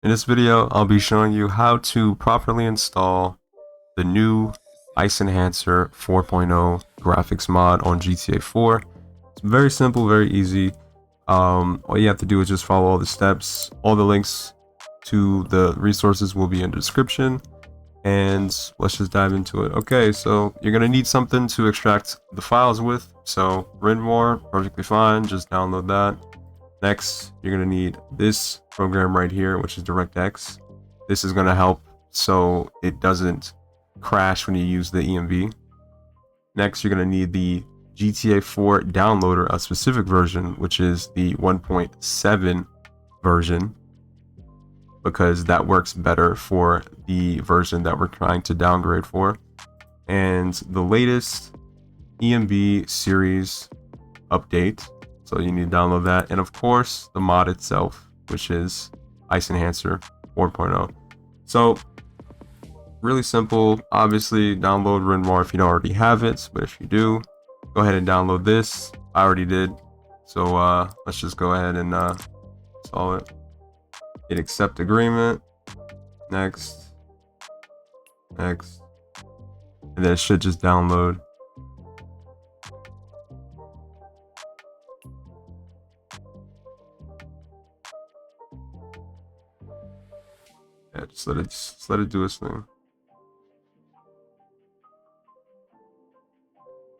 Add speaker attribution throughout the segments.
Speaker 1: In this video, I'll be showing you how to properly install the new iCEnhancer 4.0 graphics mod on GTA 4. It's very simple, very easy. All you have to do is just follow all the steps. All the links to the resources will be in the description. And let's just dive into it. Okay, so you're gonna need something to extract the files with. So WinRAR, perfectly fine, just download that. Next, you're gonna need this program right here, which is DirectX. This is gonna help so it doesn't crash when you use the ENB. Next, you're gonna need the GTA 4 downloader, a specific version, which is the 1.7 version, because that works better for the version that we're trying to downgrade for. And the latest ENB Series update. So you need to download that. And of course, the mod itself, which is iCEnhancer 4.0. So really simple. Obviously, download WinRAR if you don't already have it. But if you do, go ahead and download this. I already did. So let's just go ahead and install it. Hit accept agreement. Next. Next. And then it should just download. Yeah, just let it do its thing.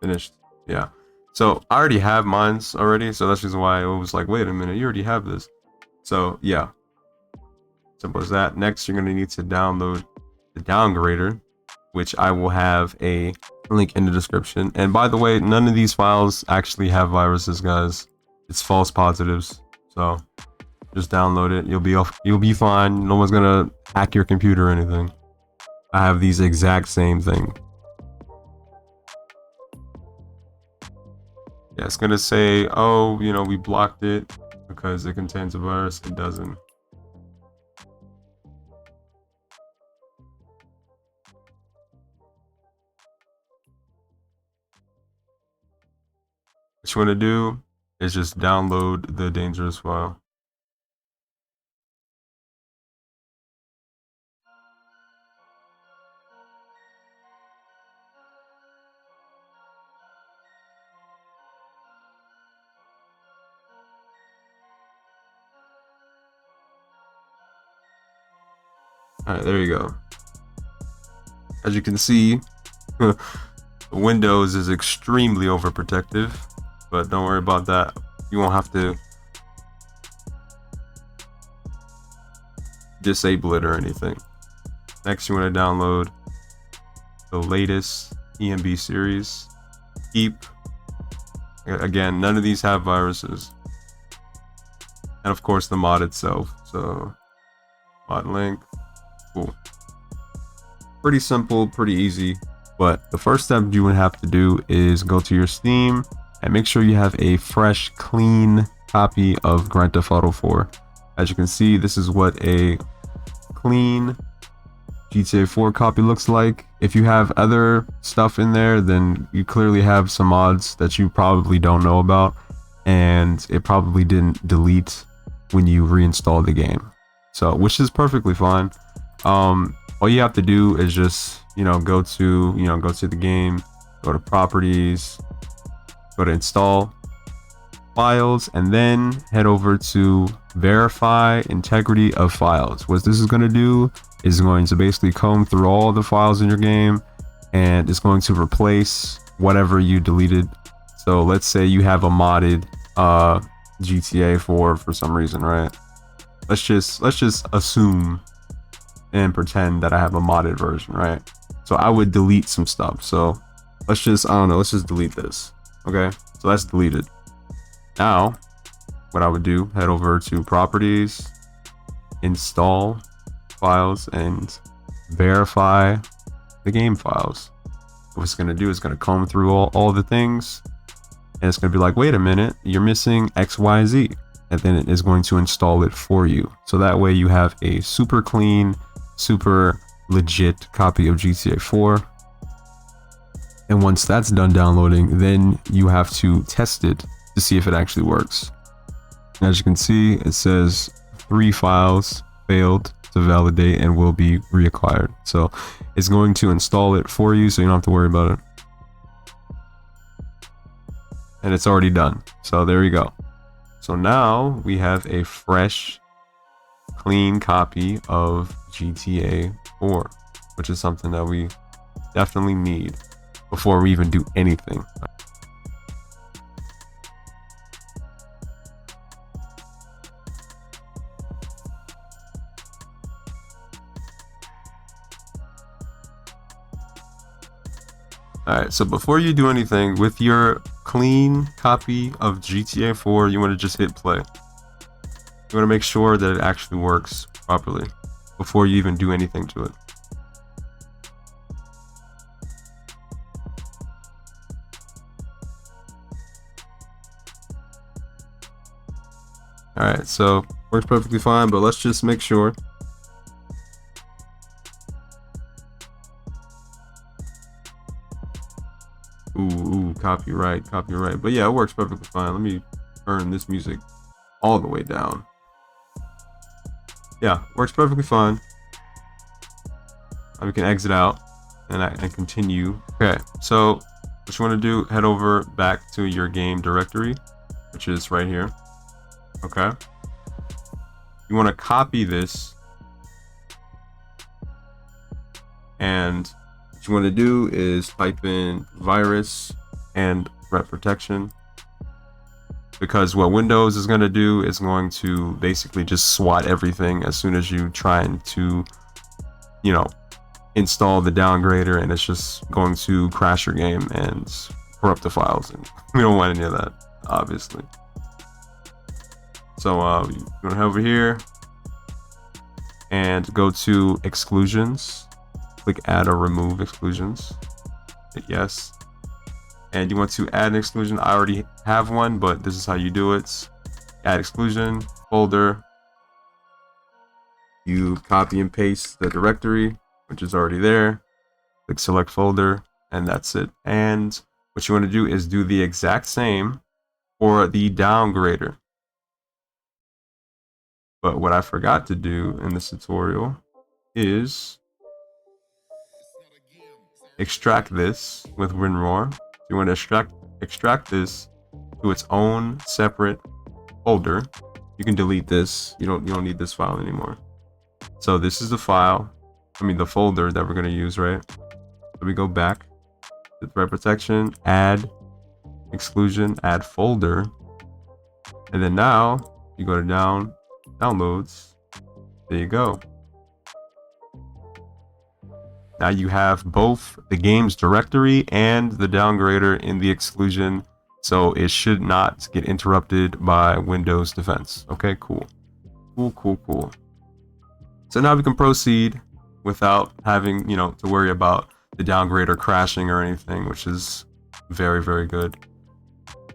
Speaker 1: Finished. Yeah. So I already have mines already, so that's just why I was like, wait a minute, you already have this. So yeah. Simple as that. Next, you're gonna need to download the Downgrader, which I will have a link in the description. And by the way, none of these files actually have viruses, guys. It's false positives. So just download it. You'll be fine. No one's gonna hack your computer or anything. I have these exact same thing. Yeah, it's gonna say, oh, you know, we blocked it because it contains a virus. It doesn't. What you want to do is just download the dangerous file. Alright, there you go. As you can see, Windows is extremely overprotective, but don't worry about that. You won't have to disable it or anything. Next, you want to download the latest ENB series. Again, none of these have viruses. And of course, the mod itself. So, mod link. Cool. Pretty simple, pretty easy. But the first step you would have to do is go to your Steam and make sure you have a fresh, clean copy of Grand Theft Auto 4. As you can see, this is what a clean GTA 4 copy looks like. If you have other stuff in there, then you clearly have some mods that you probably don't know about, and it probably didn't delete when you reinstall the game. So, which is perfectly fine. All you have to do is just, go to the game, go to properties, go to install files, and then head over to verify integrity of files. What this is going to do is going to basically comb through all the files in your game, and it's going to replace whatever you deleted. So let's say you have a modded GTA 4 for some reason, right? Let's just assume and pretend that I have a modded version, right? So I would delete some stuff. So let's just delete this. Okay, so that's deleted. Now, what I would do, head over to properties, install files, and verify the game files. What it's gonna do is gonna comb through all the things, and it's gonna be like, wait a minute, you're missing XYZ. And then it is going to install it for you. So that way you have a super clean, super legit copy of GTA 4. And once that's done downloading, then you have to test it to see if it actually works. As you can see, it says 3 files failed to validate and will be reacquired. So it's going to install it for you, so you don't have to worry about it. And it's already done. So there you go. So now we have a fresh, clean copy of GTA 4, which is something that we definitely need before we even do anything. Alright, so before you do anything, with your clean copy of GTA 4, you want to just hit play. You want to make sure that it actually works properly before you even do anything to it. Alright, so works perfectly fine, but let's just make sure. Ooh, copyright. But yeah, it works perfectly fine. Let me turn this music all the way down. Yeah, works perfectly fine. We can exit out and continue. Okay, so what you want to do, head over back to your game directory, which is right here. Okay. You want to copy this, and what you want to do is type in virus and threat protection, because what Windows is going to do is going to basically just swat everything as soon as you try to, you know, install the downgrader, and it's just going to crash your game and corrupt the files, and we don't want any of that, obviously. So you want to head over here and go to exclusions, click add or remove exclusions, hit yes, and you want to add an exclusion. I already have one, but this is how you do it. Add exclusion folder, you copy and paste the directory, which is already there, click select folder, and that's it. And what you want to do is do the exact same for the downgrader. But what I forgot to do in this tutorial is extract this with WinRAR. You want to extract this to its own separate folder. You can delete this. You don't need this file anymore. So this is the file, the folder that we're going to use, right? So we go back to threat protection, add exclusion, add folder, and then now you go to downloads. There you go. Now you have both the games directory and the downgrader in the exclusion, so it should not get interrupted by Windows Defense. Okay, cool. So now we can proceed without having, to worry about the downgrader crashing or anything, which is very, very good.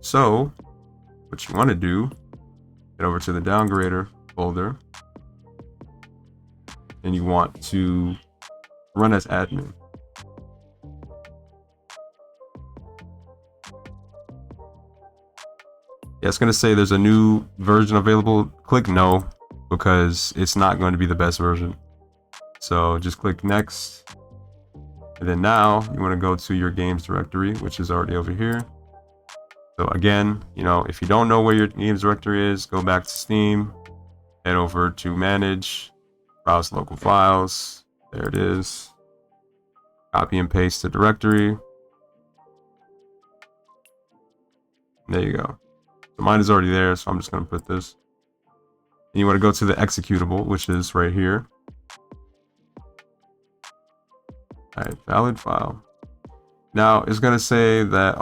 Speaker 1: So what you want to do, head over to the downgrader folder, and you want to run as admin. Yeah, it's going to say there's a new version available. Click no, because it's not going to be the best version. So just click next. And then now you want to go to your games directory, which is already over here. So again, if you don't know where your games directory is, go back to Steam, head over to manage, browse local files. There it is. Copy and paste the directory. There you go. So mine is already there, so I'm just going to put this. And you want to go to the executable, which is right here. Alright, valid file. Now it's going to say that,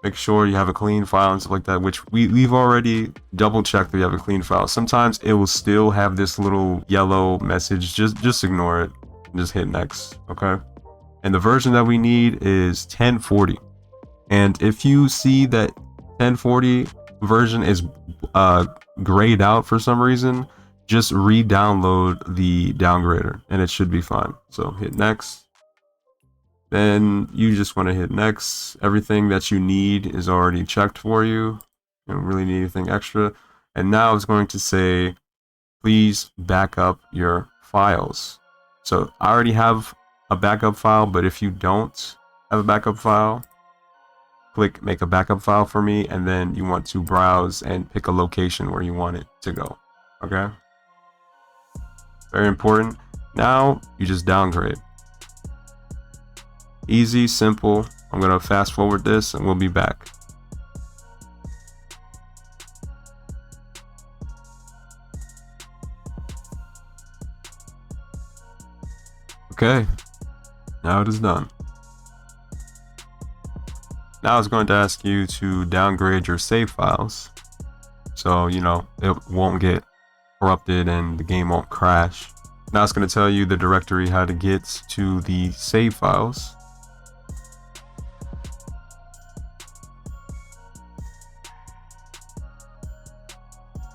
Speaker 1: make sure you have a clean file and stuff like that, which we've already double checked that you have a clean file. Sometimes it will still have this little yellow message. Just ignore it. Just hit next. Okay. And the version that we need is 1040. And if you see that 1040 version is grayed out for some reason, just re-download the downgrader and it should be fine. So hit next. Then you just want to hit next. Everything that you need is already checked for you. You don't really need anything extra. And now it's going to say please back up your files. So I already have a backup file, but if you don't have a backup file, click make a backup file for me, and then you want to browse and pick a location where you want it to go. Okay, very important. Now you just downgrade. Easy, simple. I'm gonna fast forward this and we'll be back. Okay, now it is done. Now it's going to ask you to downgrade your save files, so you know it won't get corrupted and the game won't crash. Now it's going to tell you the directory, how to get to the save files.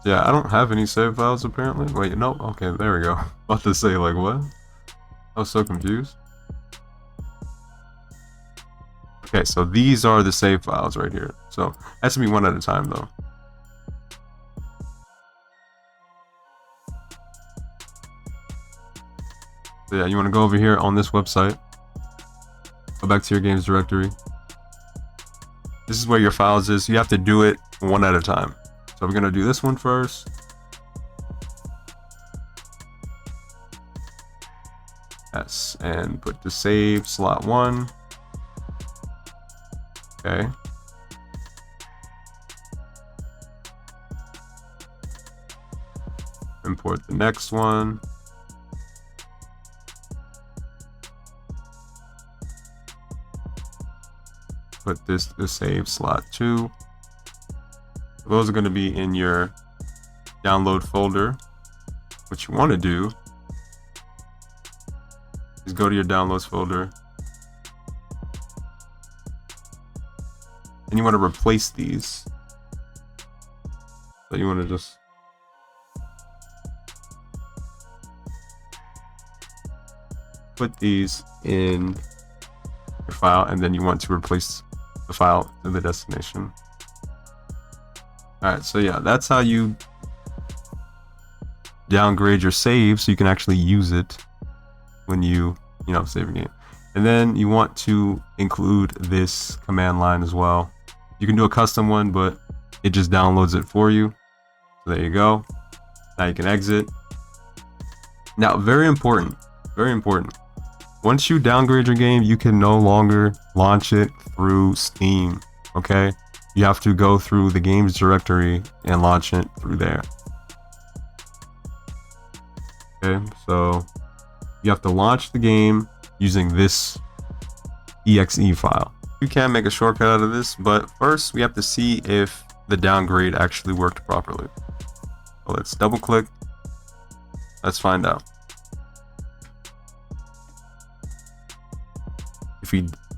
Speaker 1: Yeah, I don't have any save files apparently. Wait, no. Okay, there we go. About to say, like, what? I was so confused. Okay, so these are the save files right here. So it has to be one at a time though. So yeah, you want to go over here on this website. Go back to your games directory. This is where your files is. You have to do it one at a time. So we're gonna do this one first. Yes, and put the save slot 1. Okay. Import the next one. Put this to save slot 2. Those are going to be in your download folder. What you want to do is go to your downloads folder and you want to replace these. So you want to just put these in your file, and then you want to replace the file to the destination. Alright, so yeah, that's how you downgrade your save so you can actually use it when you save your game. And then you want to include this command line as well. You can do a custom one, but it just downloads it for you. So there you go. Now you can exit. Now, very important. Once you downgrade your game, you can no longer launch it through Steam. Okay? You have to go through the games directory and launch it through there. Okay, so you have to launch the game using this exe file. You can make a shortcut out of this, but first we have to see if the downgrade actually worked properly. So let's double click. Let's find out.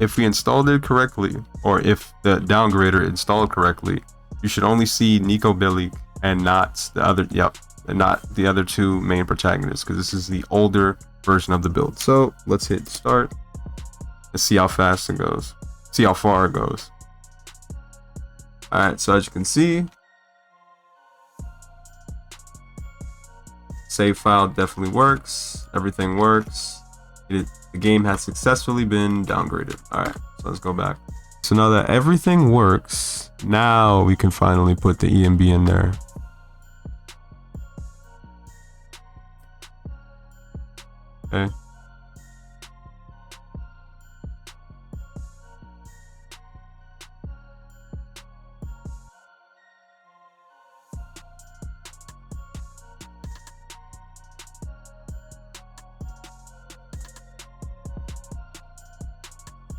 Speaker 1: If we installed it correctly, or if the downgrader installed correctly, you should only see Nico Bellic and not the other, and not the other two main protagonists, because this is the older version of the build. So let's hit start. Let's see how fast it goes. See how far it goes. Alright, so as you can see, save file definitely works. Everything works. The game has successfully been downgraded. Alright, so let's go back. So now that everything works, now we can finally put the ENB in there. Okay.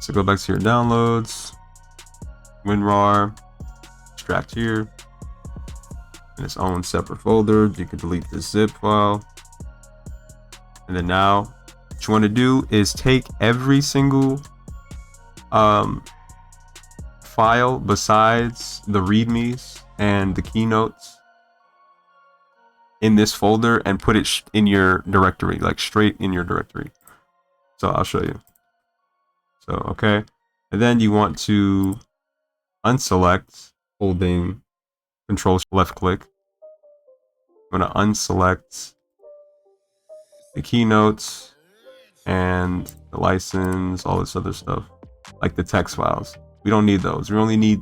Speaker 1: So go back to your downloads, WinRAR, extract here, in its own separate folder. You can delete this zip file. And then now what you want to do is take every single file besides the readmes and the keynotes in this folder and put it in your directory, like straight in your directory. So I'll show you. So, okay. And then you want to unselect, holding Control left click. I'm going to unselect the keynotes and the license, all this other stuff, like the text files. We don't need those. We only need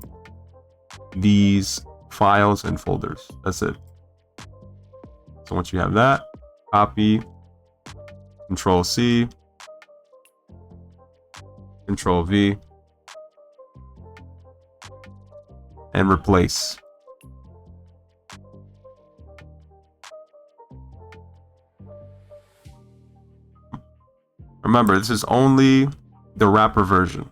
Speaker 1: these files and folders. That's it. So once you have that, copy, Control C, Control V, and replace. Remember, this is only the wrapper version,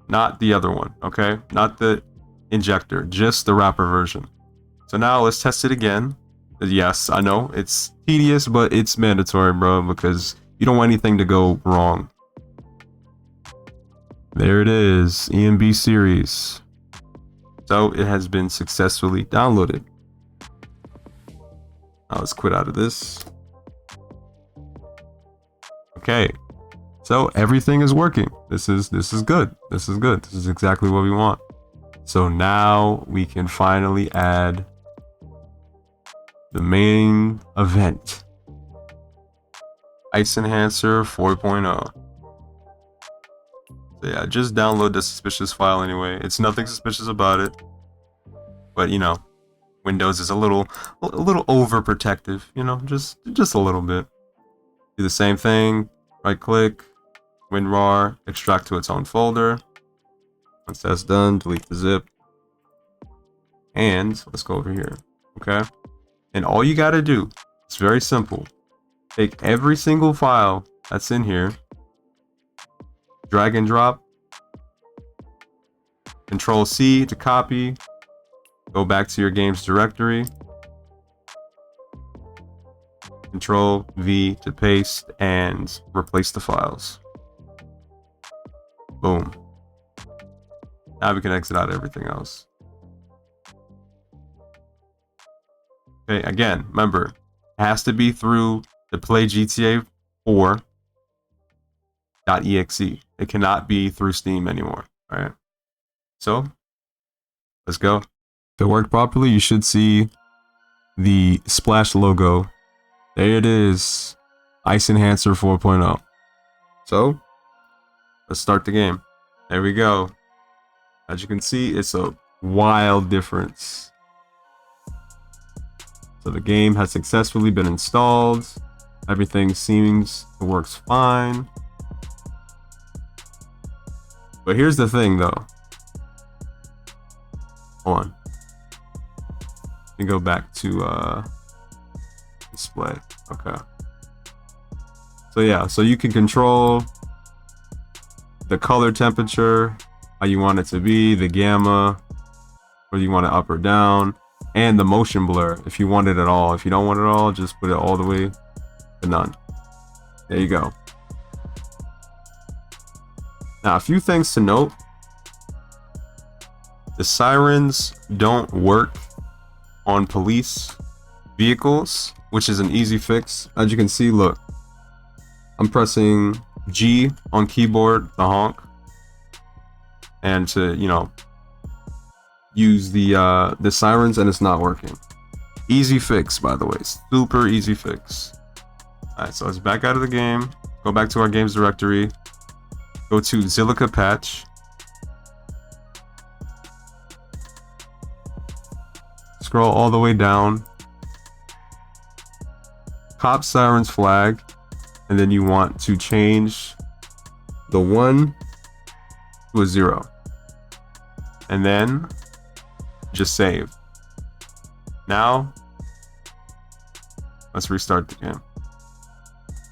Speaker 1: not the other one, okay? Not the injector, just the wrapper version. So now let's test it again. Yes, I know it's tedious, but it's mandatory, bro, because you don't want anything to go wrong. There it is, ENB Series. So it has been successfully downloaded. Now let's quit out of this. Okay, so everything is working. This is good. This is good. This is exactly what we want. So now we can finally add the main event, iCEnhancer 4.0. So yeah, just download the suspicious file anyway. It's nothing suspicious about it, but you know, Windows is a little overprotective. You know, just a little bit. Do the same thing. Right click, WinRAR, extract to its own folder. Once that's done, delete the zip. And let's go over here. Okay. And all you got to do, it's very simple. Take every single file that's in here, drag and drop, Control C to copy, go back to your games directory, Control V to paste, and replace the files. Boom. Now we can exit out everything else. Okay, again, remember, it has to be through the Play GTA 4.exe. It cannot be through Steam anymore. All right. So let's go. If it worked properly, you should see the splash logo. There it is, iCEnhancer 4.0. So let's start the game. There we go. As you can see, it's a wild difference. So the game has successfully been installed. Everything seems to work fine. But here's the thing though. Hold on. Let me go back to display. Okay. So yeah, so you can control the color temperature, how you want it to be, the gamma, whether you want it up or down, and the motion blur if you want it at all. If you don't want it at all, just put it all the way to none. There you go. Now, a few things to note. The sirens don't work on police vehicles, which is an easy fix. As you can see, look, I'm pressing G on keyboard, the honk, and to, you know, use the sirens, and it's not working. Easy fix, by the way, super easy fix. All right, so let's back out of the game, go back to our games directory, go to Zilliqa patch, scroll all the way down, cop sirens flag, and then you want to change the 1 to a 0, and then just save. Now let's restart the game.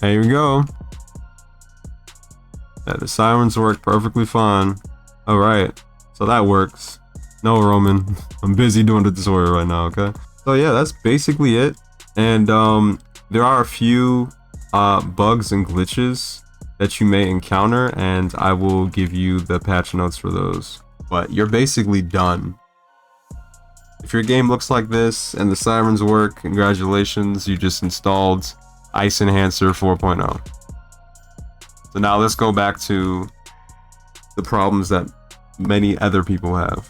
Speaker 1: There we go. Yeah, the sirens work perfectly fine. All right, so that works. No, Roman, I'm busy doing the tutorial right now. Okay, so yeah, that's basically it. And there are a few bugs and glitches that you may encounter, and I will give you the patch notes for those. But you're basically done. If your game looks like this and the sirens work, congratulations, you just installed iCEnhancer 4.0. So now let's go back to the problems that many other people have.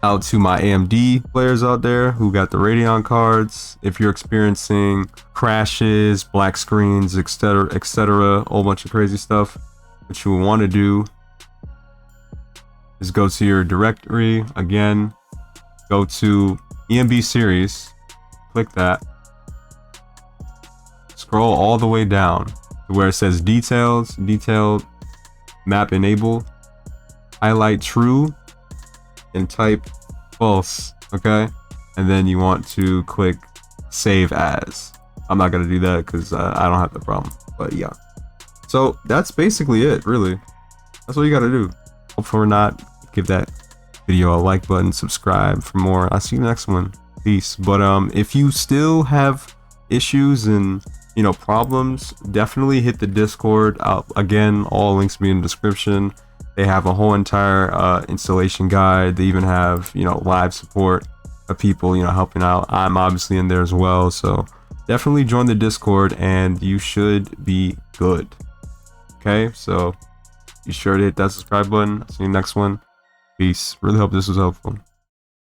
Speaker 1: out to my AMD players out there who got the Radeon cards. If you're experiencing crashes, black screens, etc., a whole bunch of crazy stuff, what you will want to do is go to your directory again, go to ENB Series, click that, scroll all the way down to where it says detailed map enable, highlight true and type false, okay? And then you want to click save as. I'm not gonna do that because I don't have the problem, but yeah. So that's basically it, really. That's all you gotta do. Hope for not, give that video a like button, subscribe for more. I'll see you next one. Peace. But if you still have issues and problems, definitely hit the Discord. Again, all links will be in the description. They have a whole entire installation guide. They even have live support of people helping out. I'm obviously in there as well, so definitely join the Discord and you should be good. Okay, so be sure to hit that subscribe button. I'll see you next one. Peace. Really hope this was helpful.